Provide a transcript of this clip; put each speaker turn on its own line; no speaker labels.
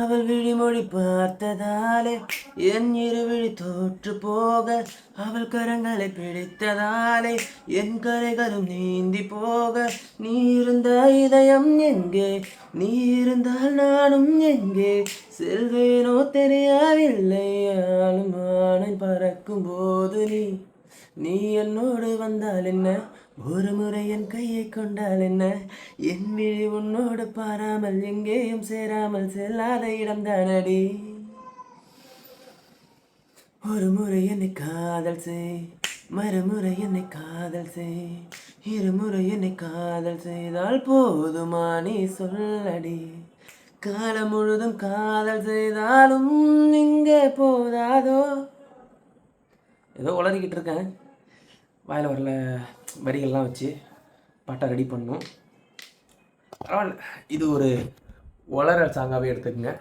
அவள் விழிமொழி பார்த்ததாலே என் இருவிழி தோற்று போக, அவள் கரங்களை பிடித்ததாலே என் கரைகளும் நீந்தி போக, நீ இருந்த இதயம் எங்கே, நீ இருந்தால் நானும் எங்கே செல்வேனோ தெரியவில்லை. ஆளும் வானில் பறக்கும் போது நீ என்னோடு வந்தால் என்ன, ஒரு முறை என் கையை கொண்டால் என்ன, என் விழி உன்னோடு பாராமல் எங்கேயும் சேராமல் செல்லாத இடம் தானடி. ஒரு முறை என்னை காதல் செய், மறுமுறை என்னை காதல் செய், இருமுறை என்னை காதல் செய்தால் போதுமா நீ சொல்லடி. காலம் முழுதும் காதல் செய்தாலும் இங்கே போதாதோ. ஏதோ உளறிக்கிட்டு இருக்கேன், வாயில் வரல வரிகள்லாம் வச்சு பாட்டை ரெடி பண்ணணும். பரவாயில்ல, இது ஒரு உளறல் சாங்காகவே எடுத்துக்கங்க.